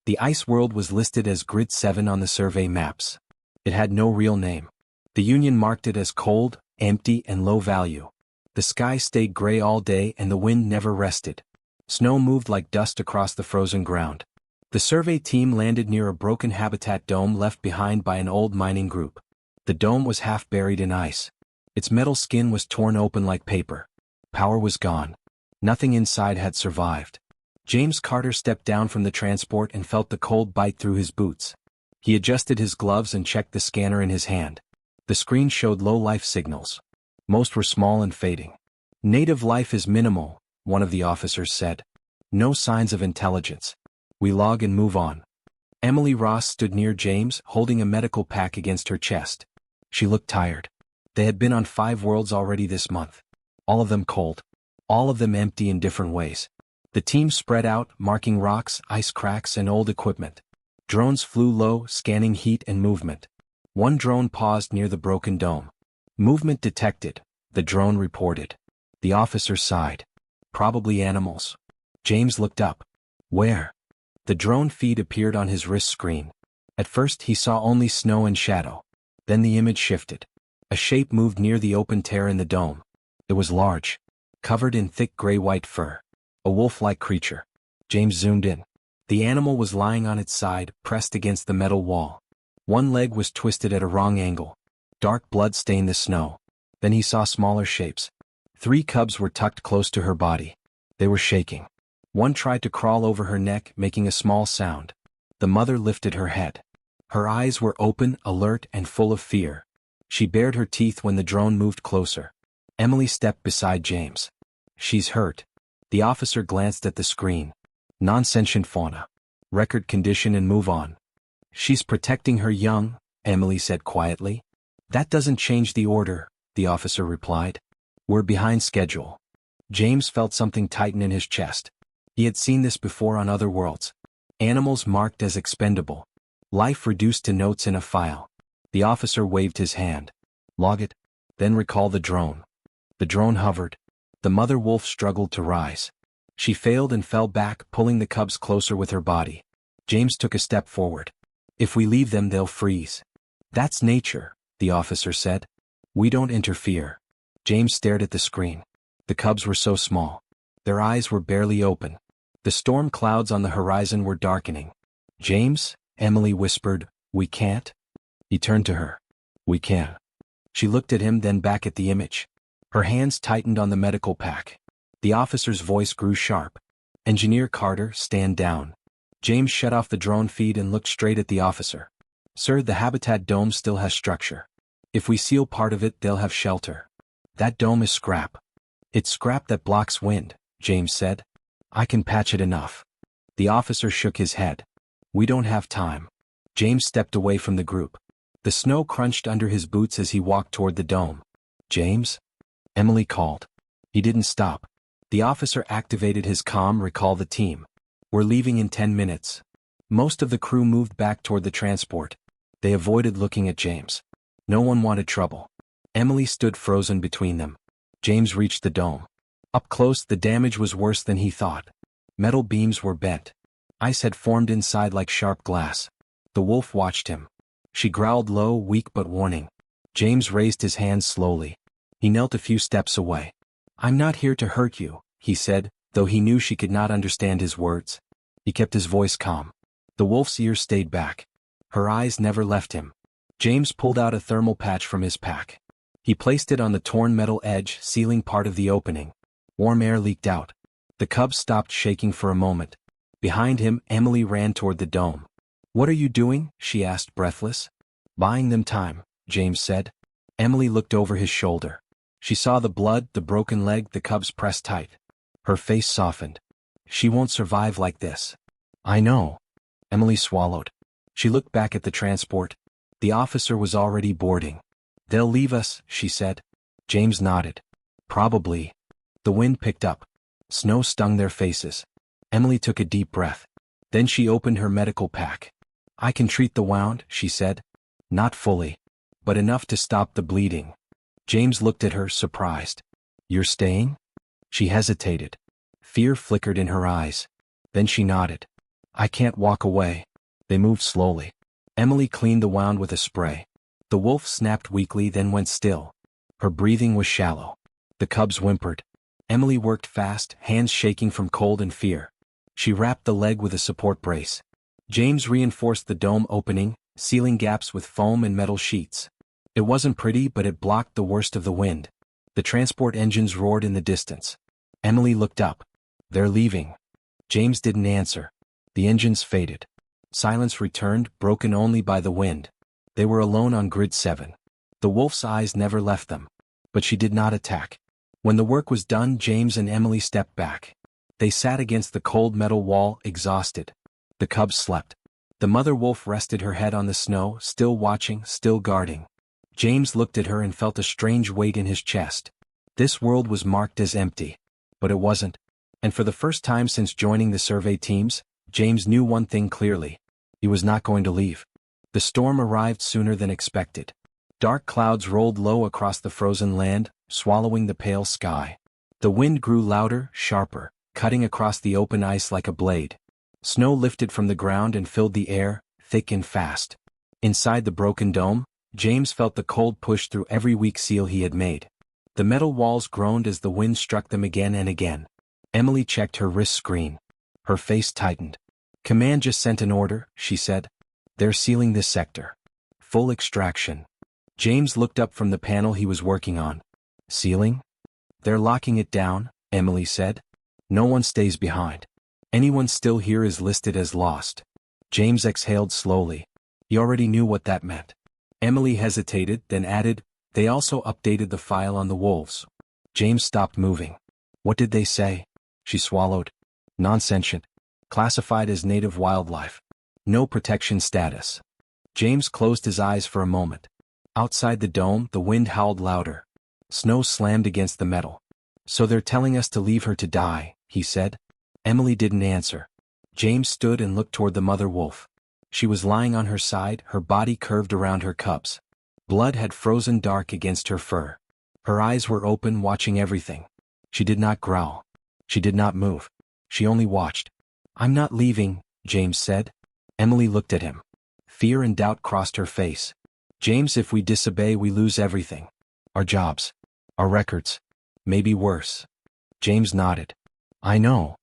The ice world was listed as Grid 7 on the survey maps. It had no real name. The Union marked it as cold, empty, and low value. The sky stayed gray all day and the wind never rested. Snow moved like dust across the frozen ground. The survey team landed near a broken habitat dome left behind by an old mining group. The dome was half buried in ice. Its metal skin was torn open like paper. Power was gone. Nothing inside had survived. James Carter stepped down from the transport and felt the cold bite through his boots. He adjusted his gloves and checked the scanner in his hand. The screen showed low life signals. Most were small and fading. Native life is minimal, one of the officers said. No signs of intelligence. We log and move on. Emily Ross stood near James, holding a medical pack against her chest. She looked tired. They had been on 5 worlds already this month. All of them cold. All of them empty in different ways. The team spread out, marking rocks, ice cracks, and old equipment. Drones flew low, scanning heat and movement. One drone paused near the broken dome. Movement detected, the drone reported. The officer sighed. Probably animals. James looked up. Where? The drone feed appeared on his wrist screen. At first he saw only snow and shadow. Then the image shifted. A shape moved near the open tear in the dome. It was large, covered in thick gray-white fur. A wolf-like creature. James zoomed in. The animal was lying on its side, pressed against the metal wall. One leg was twisted at a wrong angle. Dark blood stained the snow. Then he saw smaller shapes. 3 cubs were tucked close to her body. They were shaking. One tried to crawl over her neck, making a small sound. The mother lifted her head. Her eyes were open, alert, and full of fear. She bared her teeth when the drone moved closer. Emily stepped beside James. She's hurt. The officer glanced at the screen. Non-sentient fauna. Record condition and move on. She's protecting her young, Emily said quietly. That doesn't change the order, the officer replied. We're behind schedule. James felt something tighten in his chest. He had seen this before on other worlds. Animals marked as expendable. Life reduced to notes in a file. The officer waved his hand. Log it. Then recall the drone. The drone hovered. The mother wolf struggled to rise. She failed and fell back, pulling the cubs closer with her body. James took a step forward. If we leave them, they'll freeze. That's nature, the officer said. We don't interfere. James stared at the screen. The cubs were so small. Their eyes were barely open. The storm clouds on the horizon were darkening. James, Emily whispered, we can't? He turned to her. We can. She looked at him, then back at the image. Her hands tightened on the medical pack. The officer's voice grew sharp. Engineer Carter, stand down. James shut off the drone feed and looked straight at the officer. Sir, the habitat dome still has structure. If we seal part of it, they'll have shelter. That dome is scrap. It's scrap that blocks wind, James said. I can patch it enough. The officer shook his head. We don't have time. James stepped away from the group. The snow crunched under his boots as he walked toward the dome. James? Emily called. He didn't stop. The officer activated his comm, recall the team. We're leaving in 10 minutes. Most of the crew moved back toward the transport. They avoided looking at James. No one wanted trouble. Emily stood frozen between them. James reached the dome. Up close, the damage was worse than he thought. Metal beams were bent. Ice had formed inside like sharp glass. The wolf watched him. She growled low, weak but warning. James raised his hands slowly. He knelt a few steps away. I'm not here to hurt you, he said, though he knew she could not understand his words. He kept his voice calm. The wolf's ears stayed back. Her eyes never left him. James pulled out a thermal patch from his pack. He placed it on the torn metal edge, sealing part of the opening. Warm air leaked out. The cubs stopped shaking for a moment. Behind him, Emily ran toward the dome. What are you doing? She asked, breathless. Buying them time, James said. Emily looked over his shoulder. She saw the blood, the broken leg, the cubs pressed tight. Her face softened. She won't survive like this. I know. Emily swallowed. She looked back at the transport. The officer was already boarding. They'll leave us, she said. James nodded. Probably. The wind picked up. Snow stung their faces. Emily took a deep breath. Then she opened her medical pack. I can treat the wound, she said. Not fully, but enough to stop the bleeding. James looked at her, surprised. You're staying? She hesitated. Fear flickered in her eyes. Then she nodded. I can't walk away. They moved slowly. Emily cleaned the wound with a spray. The wolf snapped weakly, then went still. Her breathing was shallow. The cubs whimpered. Emily worked fast, hands shaking from cold and fear. She wrapped the leg with a support brace. James reinforced the dome opening, sealing gaps with foam and metal sheets. It wasn't pretty, but it blocked the worst of the wind. The transport engines roared in the distance. Emily looked up. They're leaving. James didn't answer. The engines faded. Silence returned, broken only by the wind. They were alone on Grid 7. The wolf's eyes never left them. But she did not attack. When the work was done, James and Emily stepped back. They sat against the cold metal wall, exhausted. The cubs slept. The mother wolf rested her head on the snow, still watching, still guarding. James looked at her and felt a strange weight in his chest. This world was marked as empty. But it wasn't. And for the first time since joining the survey teams, James knew one thing clearly. He was not going to leave. The storm arrived sooner than expected. Dark clouds rolled low across the frozen land, swallowing the pale sky. The wind grew louder, sharper, cutting across the open ice like a blade. Snow lifted from the ground and filled the air, thick and fast. Inside the broken dome, James felt the cold push through every weak seal he had made. The metal walls groaned as the wind struck them again and again. Emily checked her wrist screen. Her face tightened. Command just sent an order, she said. They're sealing this sector. Full extraction. James looked up from the panel he was working on. Sealing? They're locking it down, Emily said. No one stays behind. Anyone still here is listed as lost. James exhaled slowly. He already knew what that meant. Emily hesitated, then added, they also updated the file on the wolves. James stopped moving. What did they say? She swallowed. Non-sentient. Classified as native wildlife. No protection status. James closed his eyes for a moment. Outside the dome, the wind howled louder. Snow slammed against the metal. So they're telling us to leave her to die, he said. Emily didn't answer. James stood and looked toward the mother wolf. She was lying on her side, her body curved around her cubs. Blood had frozen dark against her fur. Her eyes were open, watching everything. She did not growl. She did not move. She only watched. I'm not leaving, James said. Emily looked at him. Fear and doubt crossed her face. James, if we disobey, we lose everything. Our jobs. Our records. Maybe worse. James nodded. I know.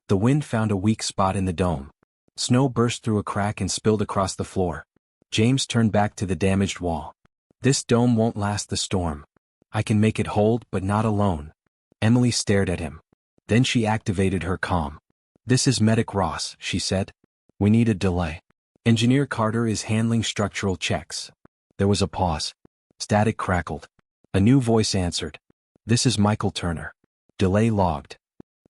The wind found a weak spot in the dome. Snow burst through a crack and spilled across the floor. James turned back to the damaged wall. This dome won't last the storm. I can make it hold, but not alone. Emily stared at him. Then she activated her comm. This is Medic Ross, she said. We need a delay. Engineer Carter is handling structural checks. There was a pause. Static crackled. A new voice answered. This is Michael Turner. Delay logged.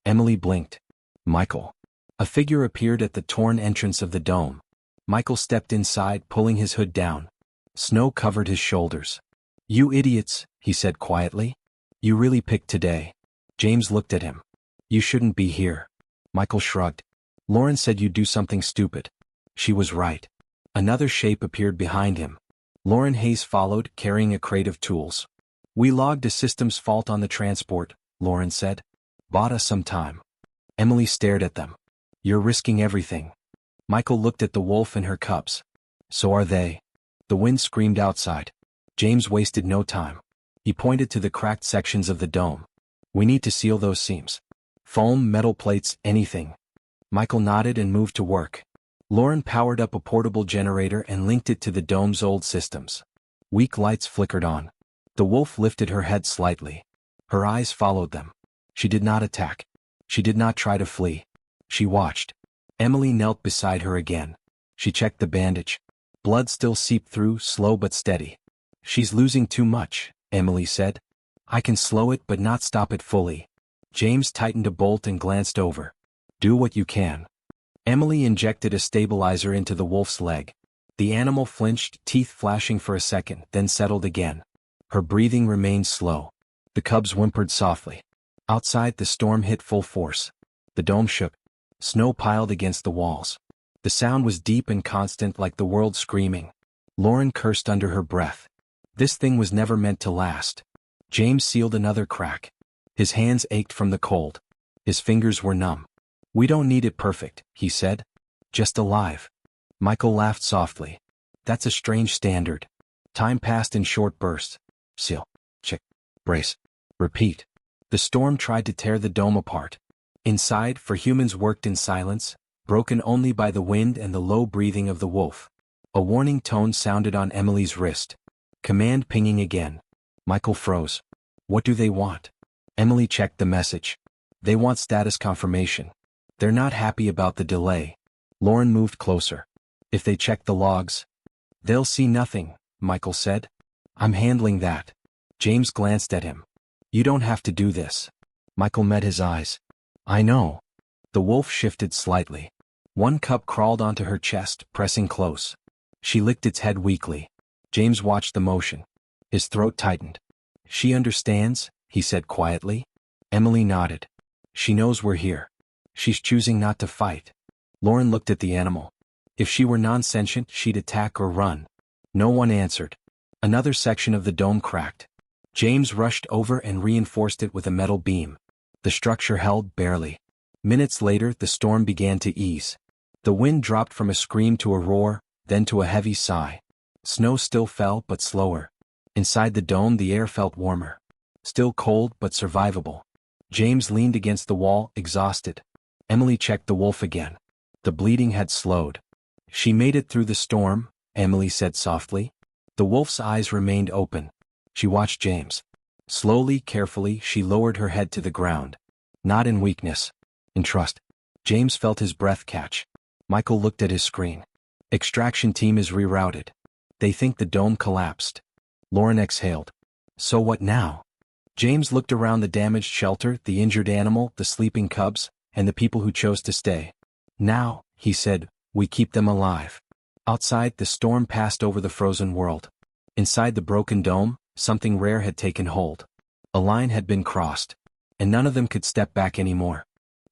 Emily blinked. Michael. A figure appeared at the torn entrance of the dome. Michael stepped inside, pulling his hood down. Snow covered his shoulders. You idiots, he said quietly. You really picked today. James looked at him. You shouldn't be here. Michael shrugged. Lauren said you'd do something stupid. She was right. Another shape appeared behind him. Lauren Hayes followed, carrying a crate of tools. We logged a systems fault on the transport, Lauren said. Bought us some time. Emily stared at them. You're risking everything. Michael looked at the wolf and her cubs. So are they. The wind screamed outside. James wasted no time. He pointed to the cracked sections of the dome. We need to seal those seams. Foam, metal plates, anything. Michael nodded and moved to work. Lauren powered up a portable generator and linked it to the dome's old systems. Weak lights flickered on. The wolf lifted her head slightly. Her eyes followed them. She did not attack. She did not try to flee. She watched. Emily knelt beside her again. She checked the bandage. Blood still seeped through, slow but steady. She's losing too much, Emily said. I can slow it but not stop it fully. James tightened a bolt and glanced over. Do what you can. Emily injected a stabilizer into the wolf's leg. The animal flinched, teeth flashing for a second, then settled again. Her breathing remained slow. The cubs whimpered softly. Outside, the storm hit full force. The dome shook. Snow piled against the walls. The sound was deep and constant, like the world screaming. Lauren cursed under her breath. This thing was never meant to last. James sealed another crack. His hands ached from the cold. His fingers were numb. We don't need it perfect, he said. Just alive. Michael laughed softly. That's a strange standard. Time passed in short bursts. Seal. Check. Brace. Repeat. The storm tried to tear the dome apart. Inside, for humans worked in silence, broken only by the wind and the low breathing of the wolf. A warning tone sounded on Emily's wrist. Command pinging again. Michael froze. What do they want? Emily checked the message. They want status confirmation. They're not happy about the delay. Lauren moved closer. If they check the logs, they'll see nothing, Michael said. I'm handling that. James glanced at him. You don't have to do this. Michael met his eyes. I know. The wolf shifted slightly. One cub crawled onto her chest, pressing close. She licked its head weakly. James watched the motion. His throat tightened. She understands, he said quietly. Emily nodded. She knows we're here. She's choosing not to fight. Lauren looked at the animal. If she were non-sentient, she'd attack or run. No one answered. Another section of the dome cracked. James rushed over and reinforced it with a metal beam. The structure held barely. Minutes later, the storm began to ease. The wind dropped from a scream to a roar, then to a heavy sigh. Snow still fell, but slower. Inside the dome, the air felt warmer. Still cold, but survivable. James leaned against the wall, exhausted. Emily checked the wolf again. The bleeding had slowed. She made it through the storm, Emily said softly. The wolf's eyes remained open. She watched James. Slowly, carefully, she lowered her head to the ground. Not in weakness. In trust. James felt his breath catch. Michael looked at his screen. Extraction team is rerouted. They think the dome collapsed. Lauren exhaled. So what now? James looked around the damaged shelter, the injured animal, the sleeping cubs, and the people who chose to stay. Now, he said, we keep them alive. Outside, the storm passed over the frozen world. Inside the broken dome, something rare had taken hold. A line had been crossed. And none of them could step back anymore.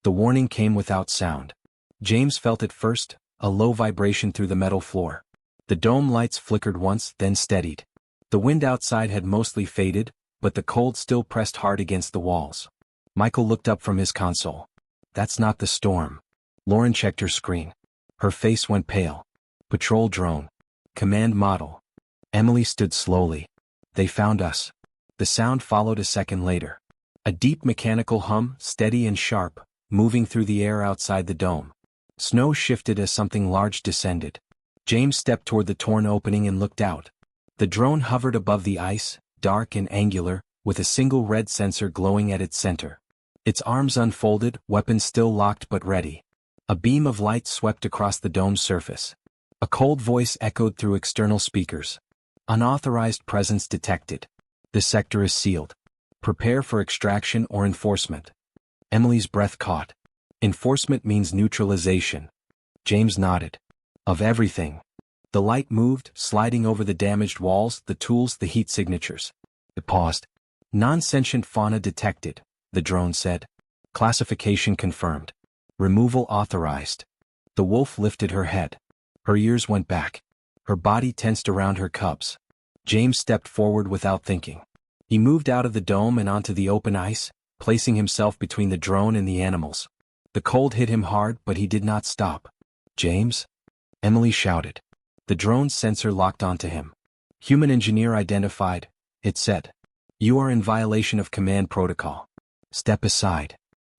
The warning came without sound. James felt it first, a low vibration through the metal floor. The dome lights flickered once, then steadied. The wind outside had mostly faded, but the cold still pressed hard against the walls. Michael looked up from his console. That's not the storm. Lauren checked her screen. Her face went pale. Patrol drone. Command model. Emily stood slowly. They found us. The sound followed a second later. A deep mechanical hum, steady and sharp, moving through the air outside the dome. Snow shifted as something large descended. James stepped toward the torn opening and looked out. The drone hovered above the ice, dark and angular, with a single red sensor glowing at its center. Its arms unfolded, weapons still locked but ready. A beam of light swept across the dome's surface. A cold voice echoed through external speakers. Unauthorized presence detected. This sector is sealed. Prepare for extraction or enforcement. Emily's breath caught. Enforcement means neutralization. James nodded. Of everything. The light moved, sliding over the damaged walls, the tools, the heat signatures. It paused. Non-sentient fauna detected, the drone said. Classification confirmed. Removal authorized. The wolf lifted her head. Her ears went back. Her body tensed around her cubs. James stepped forward without thinking. He moved out of the dome and onto the open ice, placing himself between the drone and the animals. The cold hit him hard, but he did not stop. James? Emily shouted. The drone's sensor locked onto him. Human engineer identified, it said. You are in violation of command protocol. Step aside.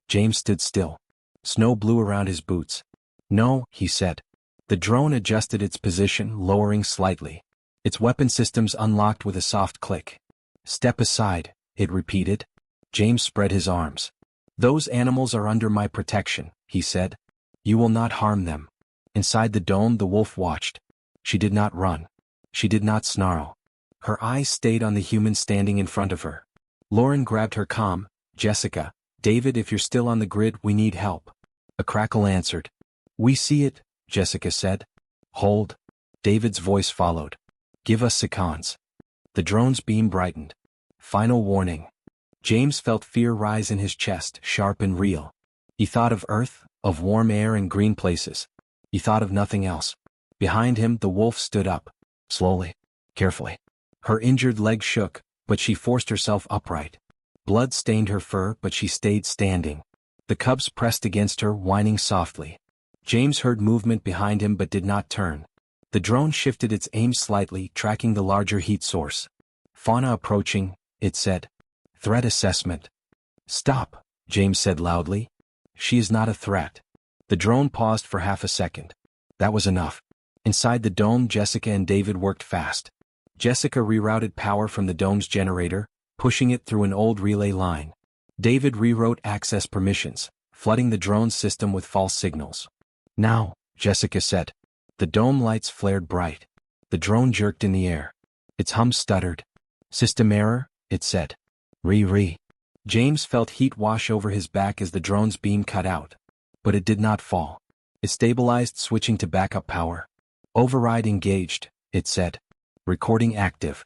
James stood still. Snow blew around his boots. No, he said. The drone adjusted its position, lowering slightly. Its weapon systems unlocked with a soft click. Step aside, it repeated. James spread his arms. Those animals are under my protection, he said. You will not harm them. Inside the dome, the wolf watched. She did not run. She did not snarl. Her eyes stayed on the human standing in front of her. Lauren grabbed her comm. Jessica, David, if you're still on the grid, we need help. A crackle answered. We see it, Jessica said. Hold. David's voice followed. Give us seconds. The drone's beam brightened. Final warning. James felt fear rise in his chest, sharp and real. He thought of Earth, of warm air and green places. He thought of nothing else. Behind him, the wolf stood up. Slowly. Carefully. Her injured leg shook, but she forced herself upright. Blood stained her fur, but she stayed standing. The cubs pressed against her, whining softly. James heard movement behind him but did not turn. The drone shifted its aim slightly, tracking the larger heat source. Fauna approaching, it said. Threat assessment. Stop, James said loudly. She is not a threat. The drone paused for half a second. That was enough. Inside the dome, Jessica and David worked fast. Jessica rerouted power from the dome's generator, pushing it through an old relay line. David rewrote access permissions, flooding the drone's system with false signals. Now, Jessica said. The dome lights flared bright. The drone jerked in the air. Its hum stuttered. System error, it said. James felt heat wash over his back as the drone's beam cut out. But it did not fall. It stabilized, switching to backup power. Override engaged, it said. Recording active.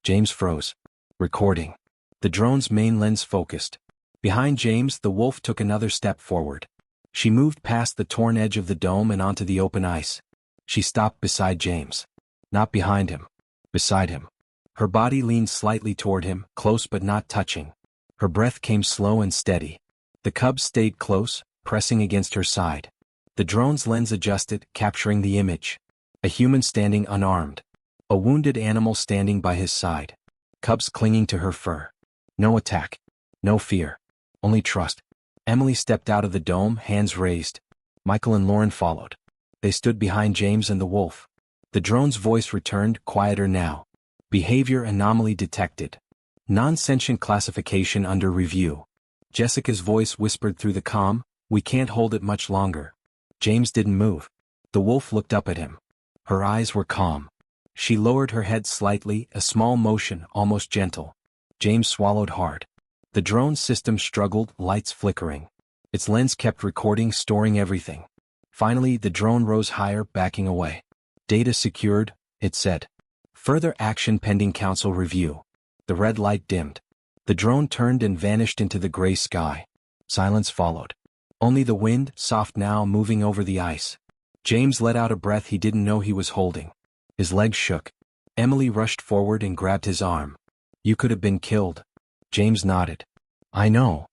James froze. Recording. The drone's main lens focused. Behind James, the wolf took another step forward. She moved past the torn edge of the dome and onto the open ice. She stopped beside James. Not behind him. Beside him. Her body leaned slightly toward him, close but not touching. Her breath came slow and steady. The cubs stayed close, pressing against her side. The drone's lens adjusted, capturing the image. A human standing unarmed. A wounded animal standing by his side. Cubs clinging to her fur. No attack. No fear. Only trust. Emily stepped out of the dome, hands raised. Michael and Lauren followed. They stood behind James and the wolf. The drone's voice returned, quieter now. Behavior anomaly detected. Non-sentient classification under review. Jessica's voice whispered through the comm, we can't hold it much longer. James didn't move. The wolf looked up at him. Her eyes were calm. She lowered her head slightly, a small motion, almost gentle. James swallowed hard. The drone system struggled, lights flickering. Its lens kept recording, storing everything. Finally, the drone rose higher, backing away. Data secured, it said. Further action pending council review. The red light dimmed. The drone turned and vanished into the gray sky. Silence followed. Only the wind, soft now, moving over the ice. James let out a breath he didn't know he was holding. His legs shook. Emily rushed forward and grabbed his arm. You could have been killed. James nodded. I know.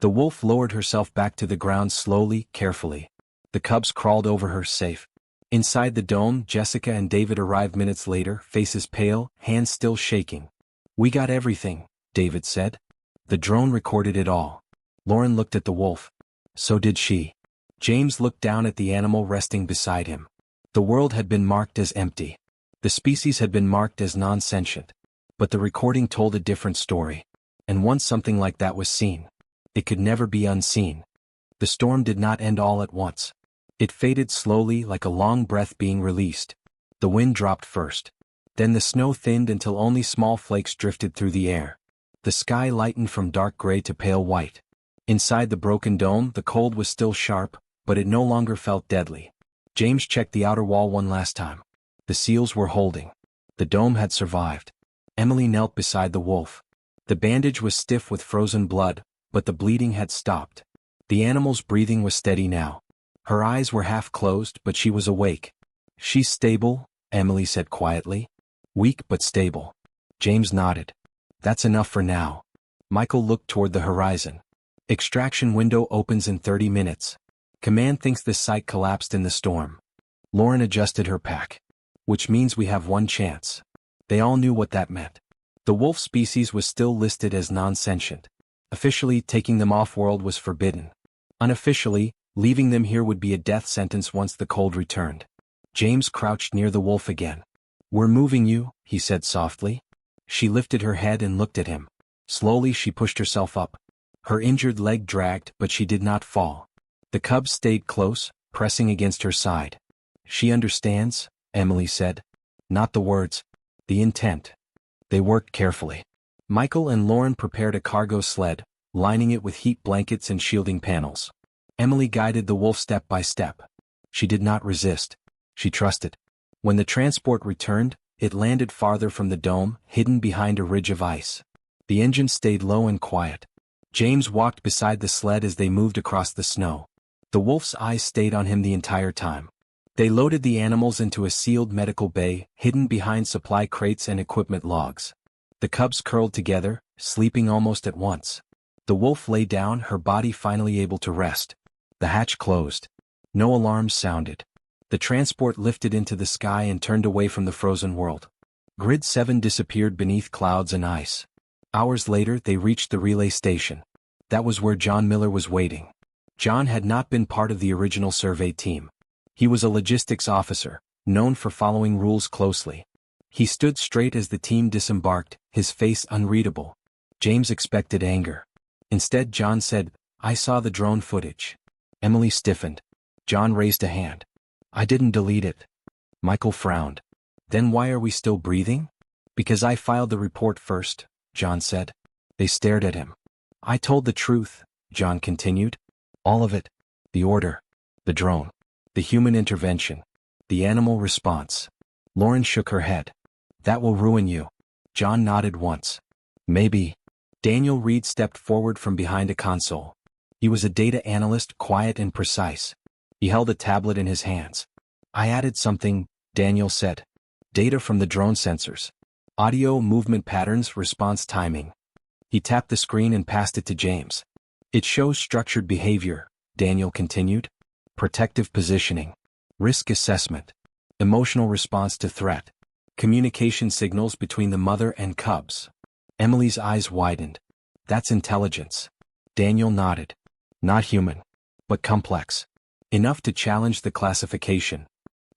The wolf lowered herself back to the ground slowly, carefully. The cubs crawled over her, safe. Inside the dome, Jessica and David arrived minutes later, faces pale, hands still shaking. We got everything, David said. The drone recorded it all. Lauren looked at the wolf. So did she. James looked down at the animal resting beside him. The world had been marked as empty. The species had been marked as non-sentient. But the recording told a different story. And once something like that was seen, it could never be unseen. The storm did not end all at once. It faded slowly, like a long breath being released. The wind dropped first. Then the snow thinned until only small flakes drifted through the air. The sky lightened from dark gray to pale white. Inside the broken dome, the cold was still sharp, but it no longer felt deadly. James checked the outer wall one last time. The seals were holding. The dome had survived. Emily knelt beside the wolf. The bandage was stiff with frozen blood, but the bleeding had stopped. The animal's breathing was steady now. Her eyes were half closed, but she was awake. She's stable, Emily said quietly. Weak but stable. James nodded. That's enough for now. Michael looked toward the horizon. Extraction window opens in 30 minutes. Command thinks this site collapsed in the storm. Lauren adjusted her pack. Which means we have one chance. They all knew what that meant. The wolf species was still listed as non-sentient. Officially, taking them off-world was forbidden. Unofficially, leaving them here would be a death sentence once the cold returned. James crouched near the wolf again. We're moving you, he said softly. She lifted her head and looked at him. Slowly she pushed herself up. Her injured leg dragged, but she did not fall. The cubs stayed close, pressing against her side. She understands, Emily said. Not the words. The intent. They worked carefully. Michael and Lauren prepared a cargo sled, lining it with heat blankets and shielding panels. Emily guided the wolf step by step. She did not resist. She trusted. When the transport returned, it landed farther from the dome, hidden behind a ridge of ice. The engine stayed low and quiet. James walked beside the sled as they moved across the snow. The wolf's eyes stayed on him the entire time. They loaded the animals into a sealed medical bay, hidden behind supply crates and equipment logs. The cubs curled together, sleeping almost at once. The wolf lay down, her body finally able to rest. The hatch closed. No alarms sounded. The transport lifted into the sky and turned away from the frozen world. Grid 7 disappeared beneath clouds and ice. Hours later they reached the relay station. That was where John Miller was waiting. John had not been part of the original survey team. He was a logistics officer, known for following rules closely. He stood straight as the team disembarked, his face unreadable. James expected anger. Instead John said, "I saw the drone footage." Emily stiffened. John raised a hand. "I didn't delete it." Michael frowned. "Then why are we still breathing?" "Because I filed the report first," John said. They stared at him. "I told the truth," John continued. "All of it. The order. The drone. The human intervention. The animal response." Lauren shook her head. "That will ruin you." John nodded once. "Maybe." Daniel Reed stepped forward from behind a console. He was a data analyst, quiet and precise. He held a tablet in his hands. "I added something," Daniel said. "Data from the drone sensors. Audio, movement patterns, response timing." He tapped the screen and passed it to James. "It shows structured behavior," Daniel continued. "Protective positioning. Risk assessment. Emotional response to threat. Communication signals between the mother and cubs." Emily's eyes widened. "That's intelligence." Daniel nodded. "Not human. But complex. Enough to challenge the classification."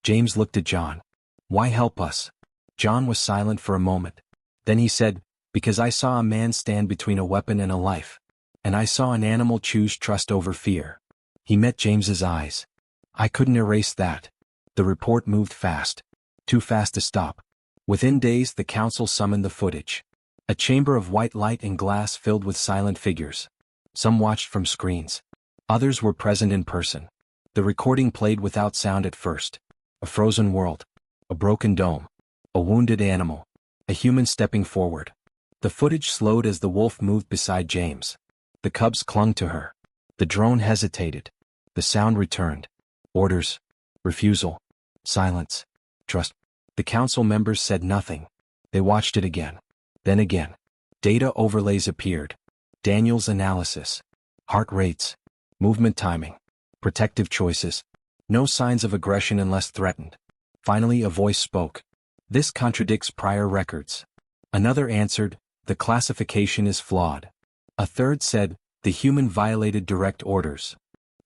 James looked at John. "Why help us?" John was silent for a moment. Then he said, "Because I saw a man stand between a weapon and a life. And I saw an animal choose trust over fear." He met James's eyes. "I couldn't erase that." The report moved fast. Too fast to stop. Within days the council summoned the footage. A chamber of white light and glass filled with silent figures. Some watched from screens. Others were present in person. The recording played without sound at first. A frozen world. A broken dome. A wounded animal. A human stepping forward. The footage slowed as the wolf moved beside James. The cubs clung to her. The drone hesitated. The sound returned. Orders. Refusal. Silence. Trust. The council members said nothing. They watched it again. Then again. Data overlays appeared. Daniel's analysis. Heart rates. Movement timing. Protective choices. No signs of aggression unless threatened. Finally a voice spoke. "This contradicts prior records." Another answered, "The classification is flawed." A third said, "The human violated direct orders."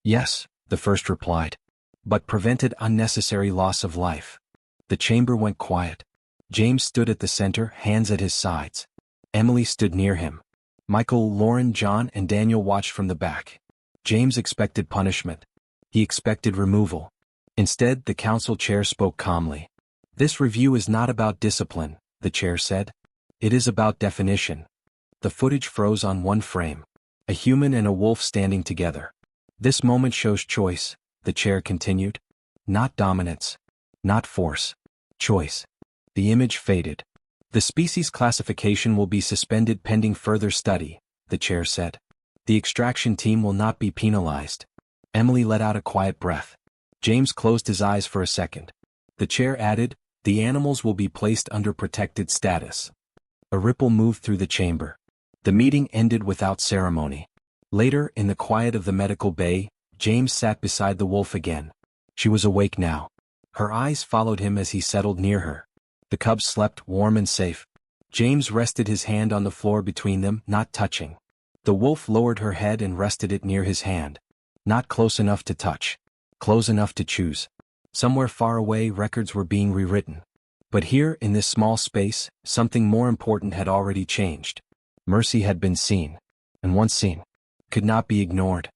"Yes," the first replied. "But prevented unnecessary loss of life." The chamber went quiet. James stood at the center, hands at his sides. Emily stood near him. Michael, Lauren, John, and Daniel watched from the back. James expected punishment. He expected removal. Instead, the council chair spoke calmly. "This review is not about discipline," the chair said. "It is about definition." The footage froze on one frame. A human and a wolf standing together. "This moment shows choice," the chair continued. "Not dominance. Not force. Choice." The image faded. "The species classification will be suspended pending further study," the chair said. "The extraction team will not be penalized." Emily let out a quiet breath. James closed his eyes for a second. The chair added, "The animals will be placed under protected status." A ripple moved through the chamber. The meeting ended without ceremony. Later, in the quiet of the medical bay, James sat beside the wolf again. She was awake now. Her eyes followed him as he settled near her. The cubs slept warm and safe. James rested his hand on the floor between them, not touching. The wolf lowered her head and rested it near his hand. Not close enough to touch. Close enough to choose. Somewhere far away records were being rewritten. But here, in this small space, something more important had already changed. Mercy had been seen. And once seen, could not be ignored.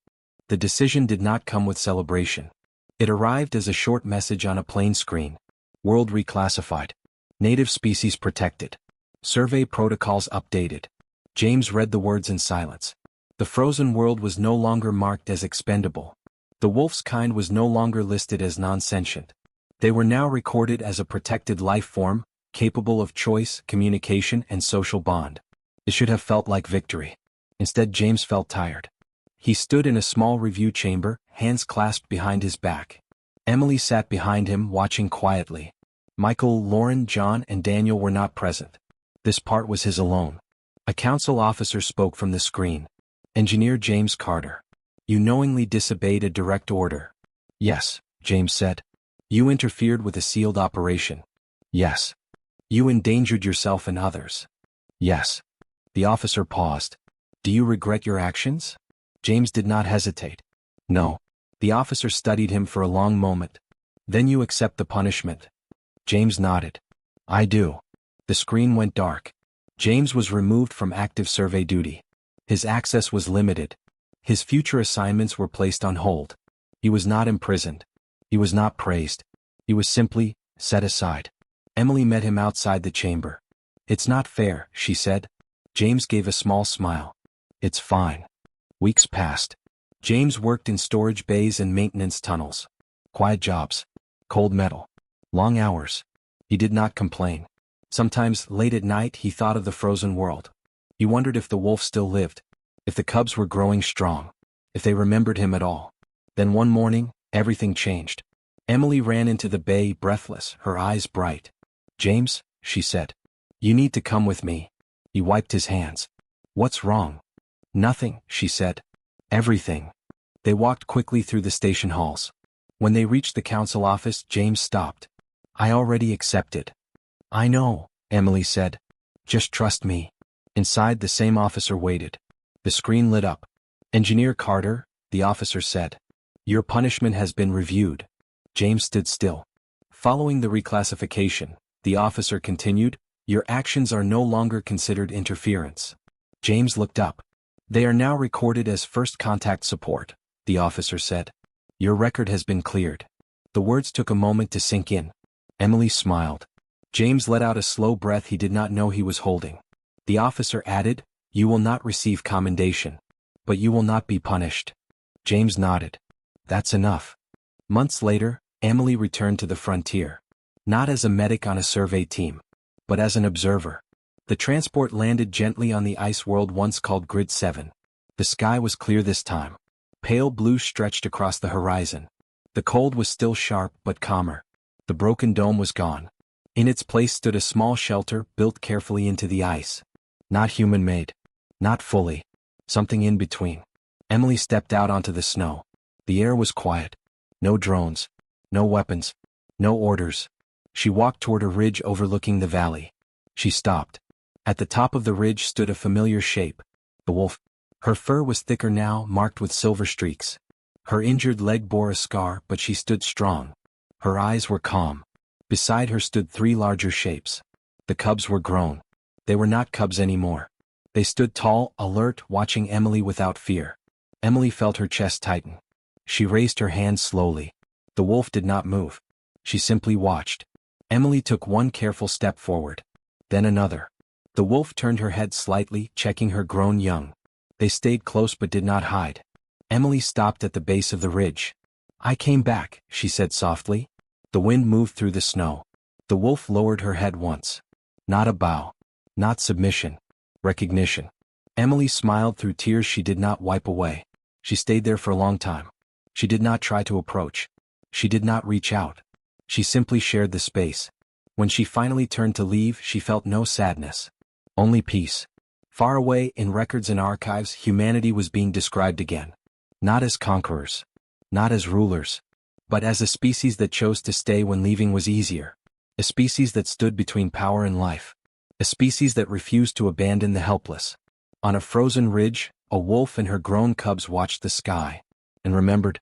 The decision did not come with celebration. It arrived as a short message on a plain screen. World reclassified. Native species protected. Survey protocols updated. James read the words in silence. The frozen world was no longer marked as expendable. The wolf's kind was no longer listed as non-sentient. They were now recorded as a protected life form, capable of choice, communication, and social bond. It should have felt like victory. Instead, James felt tired. He stood in a small review chamber, hands clasped behind his back. Emily sat behind him, watching quietly. Michael, Lauren, John, and Daniel were not present. This part was his alone. A council officer spoke from the screen. "Engineer James Carter. You knowingly disobeyed a direct order. Yes, James said. You interfered with a sealed operation. Yes. You endangered yourself and others. Yes. The officer paused. Do you regret your actions? James did not hesitate. No. The officer studied him for a long moment. Then you accept the punishment. James nodded. I do. The screen went dark. James was removed from active survey duty. His access was limited. His future assignments were placed on hold. He was not imprisoned. He was not praised. He was simply set aside. Emily met him outside the chamber. It's not fair, she said. James gave a small smile. It's fine. Weeks passed. James worked in storage bays and maintenance tunnels. Quiet jobs. Cold metal. Long hours. He did not complain. Sometimes, late at night, he thought of the frozen world. He wondered if the wolf still lived. If the cubs were growing strong. If they remembered him at all. Then one morning, everything changed. Emily ran into the bay, breathless, her eyes bright. James, she said. You need to come with me. He wiped his hands. What's wrong? Nothing, she said. Everything. They walked quickly through the station halls. When they reached the council office, James stopped. I already accepted. I know, Emily said. Just trust me. Inside, the same officer waited. The screen lit up. Engineer Carter, the officer said. Your punishment has been reviewed. James stood still. Following the reclassification, the officer continued, your actions are no longer considered interference. James looked up. They are now recorded as first contact support, the officer said. Your record has been cleared. The words took a moment to sink in. Emily smiled. James let out a slow breath he did not know he was holding. The officer added, you will not receive commendation. But you will not be punished. James nodded. That's enough. Months later, Emily returned to the frontier. Not as a medic on a survey team, but as an observer. The transport landed gently on the ice world once called Grid 7. The sky was clear this time. Pale blue stretched across the horizon. The cold was still sharp but calmer. The broken dome was gone. In its place stood a small shelter built carefully into the ice. Not human-made. Not fully. Something in between. Emily stepped out onto the snow. The air was quiet. No drones. No weapons. No orders. She walked toward a ridge overlooking the valley. She stopped. At the top of the ridge stood a familiar shape. The wolf. Her fur was thicker now, marked with silver streaks. Her injured leg bore a scar, but she stood strong. Her eyes were calm. Beside her stood three larger shapes. The cubs were grown. They were not cubs anymore. They stood tall, alert, watching Emily without fear. Emily felt her chest tighten. She raised her hands slowly. The wolf did not move. She simply watched. Emily took one careful step forward. Then another. The wolf turned her head slightly, checking her grown young. They stayed close but did not hide. Emily stopped at the base of the ridge. I came back, she said softly. The wind moved through the snow. The wolf lowered her head once. Not a bow. Not submission. Recognition. Emily smiled through tears she did not wipe away. She stayed there for a long time. She did not try to approach. She did not reach out. She simply shared the space. When she finally turned to leave, she felt no sadness. Only peace. Far away in records and archives, humanity was being described again. Not as conquerors. Not as rulers. But as a species that chose to stay when leaving was easier. A species that stood between power and life. A species that refused to abandon the helpless. On a frozen ridge, a wolf and her grown cubs watched the sky. And remembered,